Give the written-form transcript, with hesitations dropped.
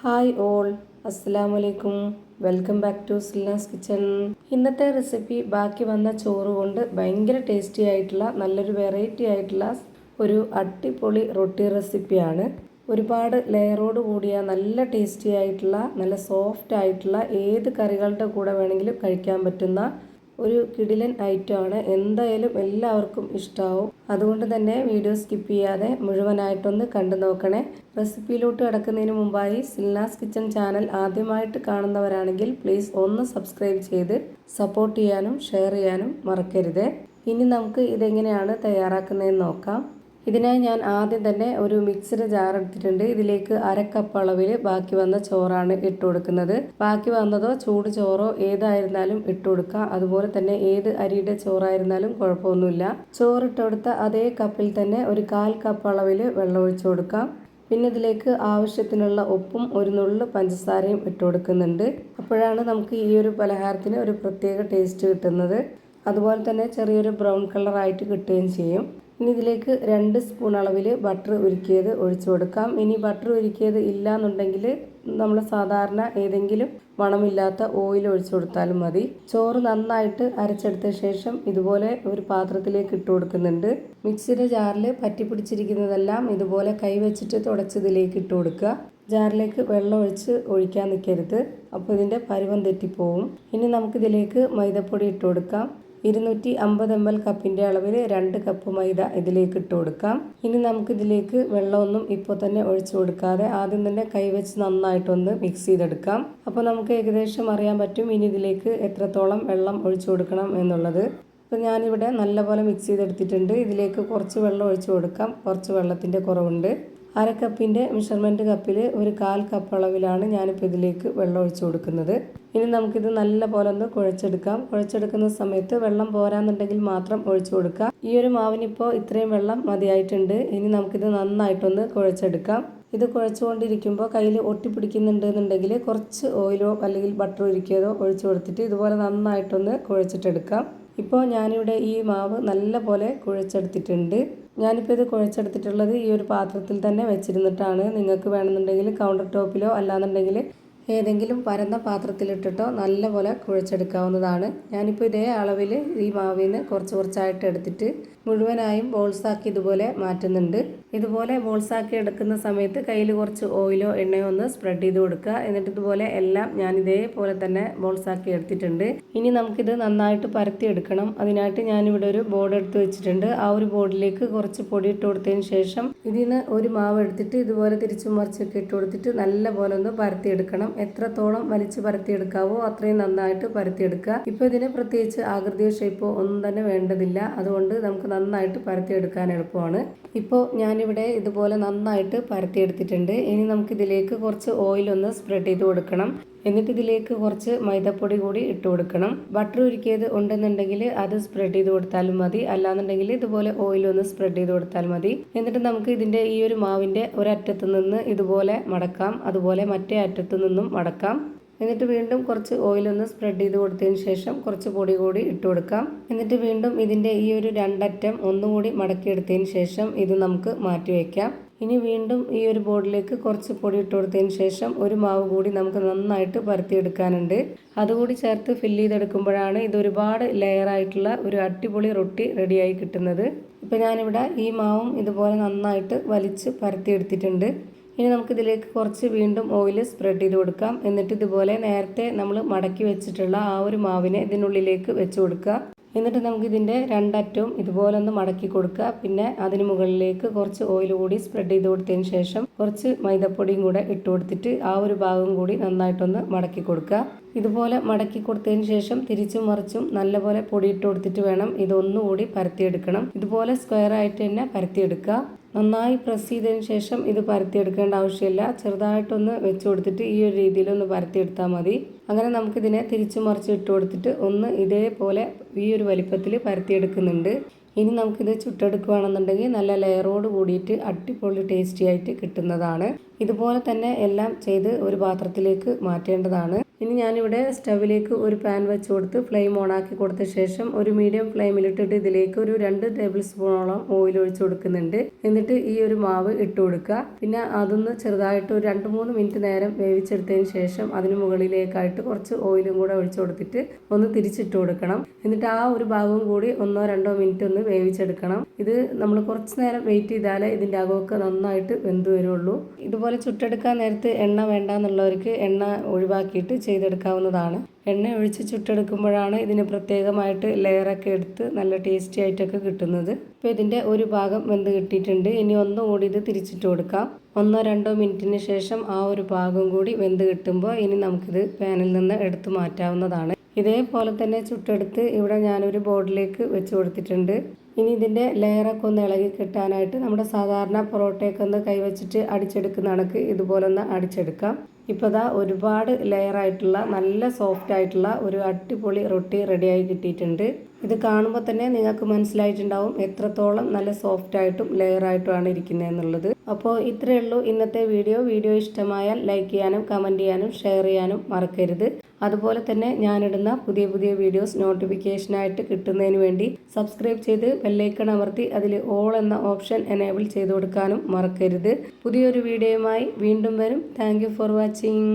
Hi all, അസ്സലാമു അലൈക്കും. Welcome back to Silnas kitchen. ഇന്നത്തെ റെസിപ്പി ബാക്കി വന്ന ചോറ് കൊണ്ട് ഭയങ്കര ടേസ്റ്റി ആയിട്ടുള്ള നല്ലൊരു വെറൈറ്റി ആയിട്ടുള്ള ഒരു അടിപൊളി റൊട്ടി റെസിപ്പിയാണ്. ഒരുപാട് ലെയറോട് കൂടിയ നല്ല ടേസ്റ്റി ആയിട്ടുള്ള നല്ല സോഫ്റ്റ് ആയിട്ടുള്ള ഏത് കറികളുടെ കൂടെ വേണമെങ്കിലും കഴിക്കാൻ പറ്റുന്ന ഒരു കിടിലൻ ഐറ്റമാണ്. എന്തായാലും എല്ലാവർക്കും ഇഷ്ടമാവും. അതുകൊണ്ട് തന്നെ വീഡിയോ സ്കിപ്പ് ചെയ്യാതെ മുഴുവനായിട്ടൊന്ന് കണ്ടു നോക്കണേ. റെസിപ്പിയിലോട്ട് കിടക്കുന്നതിന് മുമ്പായി സിൽനാസ് കിച്ചൺ ചാനൽ ആദ്യമായിട്ട് കാണുന്നവരാണെങ്കിൽ പ്ലീസ് ഒന്ന് സബ്സ്ക്രൈബ് ചെയ്ത് സപ്പോർട്ട് ചെയ്യാനും ഷെയർ ചെയ്യാനും മറക്കരുത്. ഇനി നമുക്ക് ഇതെങ്ങനെയാണ് തയ്യാറാക്കുന്നതെന്ന് നോക്കാം. ഇതിനായി ഞാൻ ആദ്യം തന്നെ ഒരു മിക്സിയുടെ ജാർ എടുത്തിട്ടുണ്ട്. ഇതിലേക്ക് 1/2 കപ്പ് അളവിൽ ബാക്കി വന്ന ചോറാണ് ഇട്ട് കൊടുക്കുന്നത്. ബാക്കി വന്നതോ ചൂട് ചോറോ ഏതായിരുന്നാലും ഇട്ട് കൊടുക്കാം. അതുപോലെ തന്നെ ഏത് അരിയുടെ ചോറായിരുന്നാലും കുഴപ്പമൊന്നുമില്ല. ചോറിട്ട് കൊടുത്ത അതേ കപ്പിൽ തന്നെ ഒരു 1/4 കപ്പ് അളവിൽ വെള്ളം ഒഴിച്ചു കൊടുക്കാം. പിന്നെ ഇതിലേക്ക് ആവശ്യത്തിനുള്ള ഉപ്പും ഒരു നുള്ളു പഞ്ചസാരയും ഇട്ട് കൊടുക്കുന്നുണ്ട്. അപ്പോഴാണ് നമുക്ക് ഈ ഒരു പലഹാരത്തിന് ഒരു പ്രത്യേക ടേസ്റ്റ് കിട്ടുന്നത്. അതുപോലെ തന്നെ ചെറിയൊരു ബ്രൗൺ കളറായിട്ട് കിട്ടുകയും ചെയ്യും. ഇനി ഇതിലേക്ക് 2 സ്പൂൺ അളവിൽ ബട്ടർ ഉരുക്കിയത് ഒഴിച്ചു കൊടുക്കാം. ഇനി ബട്ടർ ഉരുക്കിയത് ഇല്ല എന്നുണ്ടെങ്കിൽ നമ്മൾ സാധാരണ ഏതെങ്കിലും മണമില്ലാത്ത ഓയിൽ ഒഴിച്ചു കൊടുത്താലും മതി. ചോറ് നന്നായിട്ട് അരച്ചെടുത്ത ശേഷം ഇതുപോലെ ഒരു പാത്രത്തിലേക്ക് ഇട്ട് കൊടുക്കുന്നുണ്ട്. മിക്സിയുടെ ജാറിൽ പറ്റി പിടിച്ചിരിക്കുന്നതെല്ലാം ഇതുപോലെ കൈവച്ചിട്ട് തുടച്ചതിലേക്ക് ഇട്ട് കൊടുക്കുക. ജാറിലേക്ക് വെള്ളം ഒഴിക്കാൻ നിൽക്കരുത്, അപ്പോൾ ഇതിൻ്റെ പരുവം തെറ്റിപ്പോവും. ഇനി നമുക്കിതിലേക്ക് മൈദപ്പൊടി ഇട്ട് കൊടുക്കാം. 250 ml കപ്പിൻ്റെ അളവിൽ 2 കപ്പ് മൈദ ഇതിലേക്ക് ഇട്ട് കൊടുക്കാം. ഇനി നമുക്കിതിലേക്ക് വെള്ളമൊന്നും ഇപ്പോൾ തന്നെ ഒഴിച്ചു കൊടുക്കാതെ ആദ്യം തന്നെ കൈവച്ച് നന്നായിട്ടൊന്ന് മിക്സ് ചെയ്തെടുക്കാം. അപ്പോൾ നമുക്ക് ഏകദേശം അറിയാൻ പറ്റും ഇനി ഇതിലേക്ക് എത്രത്തോളം വെള്ളം ഒഴിച്ചു കൊടുക്കണം എന്നുള്ളത്. അപ്പോൾ ഞാനിവിടെ നല്ലപോലെ മിക്സ് ചെയ്തെടുത്തിട്ടുണ്ട്. ഇതിലേക്ക് കുറച്ച് വെള്ളം ഒഴിച്ചു കൊടുക്കാം. കുറച്ച് വെള്ളത്തിൻ്റെ കുറവുണ്ട്. 1/2 കപ്പിൻ്റെ മെഷർമെൻറ്റ് കപ്പിൽ ഒരു 1/4 കപ്പ് അളവിലാണ് ഞാനിപ്പോൾ ഇതിലേക്ക് വെള്ളം ഒഴിച്ചു കൊടുക്കുന്നത്. ഇനി നമുക്കിത് നല്ല പോലെ ഒന്ന് കുഴച്ചെടുക്കാം. കുഴച്ചെടുക്കുന്ന സമയത്ത് വെള്ളം പോരാന്നുണ്ടെങ്കിൽ മാത്രം ഒഴിച്ചു കൊടുക്കുക. ഈ ഒരു മാവിനിപ്പോൾ ഇത്രയും വെള്ളം മതിയായിട്ടുണ്ട്. ഇനി നമുക്കിത് നന്നായിട്ടൊന്ന് കുഴച്ചെടുക്കാം. ഇത് കുഴച്ചുകൊണ്ടിരിക്കുമ്പോൾ കയ്യിൽ ഒട്ടിപ്പിടിക്കുന്നുണ്ട് എന്നുണ്ടെങ്കിൽ കുറച്ച് ഓയിലോ അല്ലെങ്കിൽ ബട്ടർ ഉരുക്കിയതോ ഒഴിച്ചു കൊടുത്തിട്ട് ഇതുപോലെ നന്നായിട്ടൊന്ന് കുഴച്ചിട്ടെടുക്കാം. ഇപ്പോൾ ഞാനിവിടെ ഈ മാവ് നല്ല പോലെ കുഴച്ചെടുത്തിട്ടുണ്ട്. ഞാനിപ്പോൾ ഇത് കുഴച്ചെടുത്തിട്ടുള്ളത് ഈ ഒരു പാത്രത്തിൽ തന്നെ വെച്ചിരുന്നിട്ടാണ്. നിങ്ങൾക്ക് വേണമെന്നുണ്ടെങ്കിൽ കൗണ്ടർ ടോപ്പിലോ അല്ലാന്നുണ്ടെങ്കിൽ ഏതെങ്കിലും പരന്ന പാത്രത്തിലിട്ടിട്ടോ നല്ലപോലെ കുഴച്ചെടുക്കാവുന്നതാണ്. ഞാനിപ്പോൾ ഇതേ അളവിൽ ഈ മാവിൽ നിന്ന് കുറച്ചായിട്ട് എടുത്തിട്ട് മുഴുവനായും ബോൾസാക്കി ഇതുപോലെ മാറ്റുന്നുണ്ട്. ഇതുപോലെ ബോൾസാക്കി എടുക്കുന്ന സമയത്ത് കയ്യിൽ കുറച്ച് ഓയിലോ എണ്ണയോ ഒന്ന് സ്പ്രെഡ് ചെയ്ത് കൊടുക്കുക. എന്നിട്ട് ഇതുപോലെ എല്ലാം ഞാൻ ഇതേപോലെ തന്നെ ബോൾസാക്കി എടുത്തിട്ടുണ്ട്. ഇനി നമുക്കിത് നന്നായിട്ട് പരത്തി എടുക്കണം. അതിനായിട്ട് ഞാനിവിടെ ഒരു ബോർഡ് എടുത്ത് വെച്ചിട്ടുണ്ട്. ആ ഒരു ബോർഡിലേക്ക് കുറച്ച് പൊടി ഇട്ട് കൊടുത്തതിന് ശേഷം ഇതിൽ നിന്ന് ഒരു മാവ് എടുത്തിട്ട് ഇതുപോലെ തിരിച്ചും മറിച്ചൊക്കെ ഇട്ട് കൊടുത്തിട്ട് നല്ല പോലെ ഒന്ന് പരത്തിയെടുക്കണം. എത്രത്തോളം വലിച്ച് പരത്തിയെടുക്കാവോ അത്രയും നന്നായിട്ട് പരത്തിയെടുക്കുക. ഇപ്പോൾ ഇതിന് പ്രത്യേകിച്ച് ആകൃതിയോ ഷേപ്പോ ഒന്നും തന്നെ വേണ്ടതില്ല. അതുകൊണ്ട് നമുക്ക് നന്നായിട്ട് പരത്തിയെടുക്കാൻ എളുപ്പമാണ്. ഇപ്പോൾ ഞാനിവിടെ ഇതുപോലെ നന്നായിട്ട് പരത്തിയെടുത്തിട്ടുണ്ട്. ഇനി നമുക്കിതിലേക്ക് കുറച്ച് ഓയിലൊന്ന് സ്പ്രെഡ് ചെയ്ത് കൊടുക്കണം. എന്നിട്ട് ഇതിലേക്ക് കുറച്ച് മൈദപ്പൊടി കൂടി ഇട്ട് കൊടുക്കണം. ബട്ടർ ഉരുക്കിയത് ഉണ്ടെന്നുണ്ടെങ്കിൽ അത് സ്പ്രെഡ് ചെയ്ത് കൊടുത്താലും മതി. അല്ലാന്നുണ്ടെങ്കിൽ ഇതുപോലെ ഓയിലൊന്ന് സ്പ്രെഡ് ചെയ്ത് കൊടുത്താൽ മതി. എന്നിട്ട് നമുക്ക് ഇതിൻ്റെ ഈ ഒരു മാവിൻ്റെ ഒരറ്റത്ത് നിന്ന് ഇതുപോലെ മടക്കാം. അതുപോലെ മറ്റേ അറ്റത്ത് നിന്നും മടക്കാം. എന്നിട്ട് വീണ്ടും കുറച്ച് ഓയിലൊന്ന് സ്പ്രെഡ് ചെയ്ത് കൊടുത്തതിന് ശേഷം കുറച്ച് പൊടി കൂടി ഇട്ട് കൊടുക്കാം. എന്നിട്ട് വീണ്ടും ഇതിൻ്റെ ഈ ഒരു 2 അറ്റം ഒന്നുകൂടി മടക്കിയെടുത്തതിന് ശേഷം ഇത് നമുക്ക് മാറ്റി വയ്ക്കാം. ഇനി വീണ്ടും ഈ ഒരു ബോർഡിലേക്ക് കുറച്ച് പൊടി ഇട്ട് കൊടുത്തതിന് ശേഷം ഒരു മാവ് കൂടി നമുക്ക് നന്നായിട്ട് പരത്തിയെടുക്കാനുണ്ട്. അതുകൂടി ചേർത്ത് ഫില്ല് ചെയ്തെടുക്കുമ്പോഴാണ് ഇത് ഒരുപാട് ലെയറായിട്ടുള്ള ഒരു അടിപൊളി റൊട്ടി റെഡിയായി കിട്ടുന്നത്. ഇപ്പോൾ ഞാനിവിടെ ഈ മാവും ഇതുപോലെ നന്നായിട്ട് വലിച്ച് പരത്തിയെടുത്തിട്ടുണ്ട്. ഇനി നമുക്കിതിലേക്ക് കുറച്ച് വീണ്ടും ഓയിൽ സ്പ്രെഡ് ചെയ്ത് കൊടുക്കാം. എന്നിട്ട് ഇതുപോലെ നേരത്തെ നമ്മൾ മടക്കി വെച്ചിട്ടുള്ള ആ ഒരു മാവിനെ ഇതിനുള്ളിലേക്ക് വെച്ച് കൊടുക്കുക. എന്നിട്ട് നമുക്കിതിൻ്റെ 2 അറ്റവും ഇതുപോലെ ഒന്ന് മടക്കി കൊടുക്കുക. പിന്നെ അതിന് മുകളിലേക്ക് കുറച്ച് ഓയിൽ കൂടി സ്പ്രെഡ് ചെയ്ത് കൊടുത്തതിന് ശേഷം കുറച്ച് മൈദപ്പൊടിയും കൂടെ ഇട്ട് കൊടുത്തിട്ട് ആ ഒരു ഭാഗം കൂടി നന്നായിട്ടൊന്ന് മടക്കി കൊടുക്കുക. ഇതുപോലെ മടക്കി കൊടുത്തതിന് ശേഷം തിരിച്ചും മറിച്ചും നല്ലപോലെ പൊടി ഇട്ട് കൊടുത്തിട്ട് വേണം ഇതൊന്നുകൂടി പരത്തിയെടുക്കണം. ഇതുപോലെ സ്ക്വയർ ആയിട്ട് തന്നെ പരത്തിയെടുക്കുക. നന്നായി പ്രസ് ചെയ്തതിന് ശേഷം ഇത് പരത്തിയെടുക്കേണ്ട ആവശ്യമില്ല. ചെറുതായിട്ടൊന്ന് വെച്ച് കൊടുത്തിട്ട് ഈ ഒരു രീതിയിലൊന്ന് പരത്തിയെടുത്താൽ മതി. അങ്ങനെ നമുക്കിതിനെ തിരിച്ചും മറിച്ച് ഇട്ട് കൊടുത്തിട്ട് ഒന്ന് ഇതേപോലെ ഈ ഒരു വലിപ്പത്തിൽ പരത്തിയെടുക്കുന്നുണ്ട്. ഇനി നമുക്കിത് ചുട്ടെടുക്കുകയാണെന്നുണ്ടെങ്കിൽ നല്ല ലെയറോട് കൂടിയിട്ട് അടിപൊളി ടേസ്റ്റി ആയിട്ട് കിട്ടുന്നതാണ്. ഇതുപോലെ തന്നെ എല്ലാം ചെയ്ത് ഒരു പാത്രത്തിലേക്ക് മാറ്റേണ്ടതാണ്. ഇനി ഞാനിവിടെ സ്റ്റവിലേക്ക് ഒരു പാൻ വെച്ച് കൊടുത്ത് ഫ്ലെയിം ഓൺ ആക്കി കൊടുത്ത ശേഷം ഒരു മീഡിയം ഫ്ലെയിമിലിട്ടിട്ട് ഇതിലേക്ക് ഒരു 2 ടേബിൾ സ്പൂണോളം ഓയിൽ ഒഴിച്ച് കൊടുക്കുന്നുണ്ട്. എന്നിട്ട് ഈ ഒരു മാവ് ഇട്ട് കൊടുക്കുക. പിന്നെ അതൊന്ന് ചെറുതായിട്ട് ഒരു 2-3 മിനിറ്റ് നേരം വേവിച്ചെടുത്തതിന് ശേഷം അതിന് മുകളിലേക്കായിട്ട് കുറച്ച് ഓയിലും കൂടെ ഒഴിച്ച് കൊടുത്തിട്ട് ഒന്ന് തിരിച്ചിട്ട് കൊടുക്കണം. എന്നിട്ട് ആ ഒരു ഭാഗവും കൂടി 1-2 മിനിറ്റ് ഒന്ന് വേവിച്ചെടുക്കണം. ഇത് നമ്മൾ കുറച്ച് നേരം വെയിറ്റ് ചെയ്താലേ ഇതിൻ്റെ അകമൊക്കെ നന്നായിട്ട് വെന്ത് വരുള്ളൂ. ഇതുപോലെ ചുട്ടെടുക്കാൻ നേരത്ത് എണ്ണ വേണ്ടാന്നുള്ളവർക്ക് എണ്ണ ഒഴിവാക്കിയിട്ട് ചെയ്തെടുക്കാവുന്നതാണ്. എണ്ണ ഒഴിച്ച് ചുട്ടെടുക്കുമ്പോഴാണ് ഇതിന് പ്രത്യേകമായിട്ട് ലെയറൊക്കെ എടുത്ത് നല്ല ടേസ്റ്റി ആയിട്ടൊക്കെ കിട്ടുന്നത്. ഇപ്പോൾ ഇതിൻ്റെ ഒരു ഭാഗം വെന്ത് കിട്ടിയിട്ടുണ്ട്. ഇനി ഒന്നുകൂടി ഇത് തിരിച്ചിട്ട് കൊടുക്കാം. 1-2 മിനിറ്റിന് ശേഷം ആ ഒരു ഭാഗം കൂടി വെന്ത് കിട്ടുമ്പോൾ ഇനി നമുക്കിത് പാനിൽ നിന്ന് എടുത്ത് മാറ്റാവുന്നതാണ്. ഇതേപോലെ തന്നെ ചുട്ടെടുത്ത് ഇവിടെ ഞാനൊരു ബോർഡിലേക്ക് വെച്ച് കൊടുത്തിട്ടുണ്ട്. ഇനി ഇതിൻ്റെ ലെയറൊക്കെ ഒന്ന് ഇളകി കിട്ടാനായിട്ട് നമ്മുടെ സാധാരണ പൊറോട്ടയൊക്കെ ഒന്ന് കൈവച്ചിട്ട് അടിച്ചെടുക്കുന്ന കണക്ക് ഇതുപോലെ ഒന്ന് അടിച്ചെടുക്കാം. ഇപ്പോൾ ദാ ഒരുപാട് ലെയറായിട്ടുള്ള നല്ല സോഫ്റ്റ് ആയിട്ടുള്ള ഒരു അടിപൊളി റൊട്ടി റെഡിയായി കിട്ടിയിട്ടുണ്ട്. ഇത് കാണുമ്പോൾ തന്നെ നിങ്ങൾക്ക് മനസ്സിലായിട്ടുണ്ടാവും എത്രത്തോളം നല്ല സോഫ്റ്റ് ആയിട്ടും ലെയറായിട്ടുമാണ് ഇരിക്കുന്നത് എന്നുള്ളത്. അപ്പോൾ ഇത്രയേ ഉള്ളൂ ഇന്നത്തെ വീഡിയോ ഇഷ്ടമായാൽ ലൈക്ക് ചെയ്യാനും കമൻറ്റ് ചെയ്യാനും ഷെയർ ചെയ്യാനും മറക്കരുത്. അതുപോലെ തന്നെ ഞാനിടുന്ന പുതിയ വീഡിയോസ് നോട്ടിഫിക്കേഷനായിട്ട് കിട്ടുന്നതിന് വേണ്ടി സബ്സ്ക്രൈബ് ചെയ്ത് ബെല്ലൈക്കൺ അമർത്തി അതിൽ ഓൾ എന്ന ഓപ്ഷൻ എനേബിൾ ചെയ്ത് കൊടുക്കാനും മറക്കരുത്. പുതിയൊരു വീഡിയോയുമായി വീണ്ടും വരും. Thank you for watching.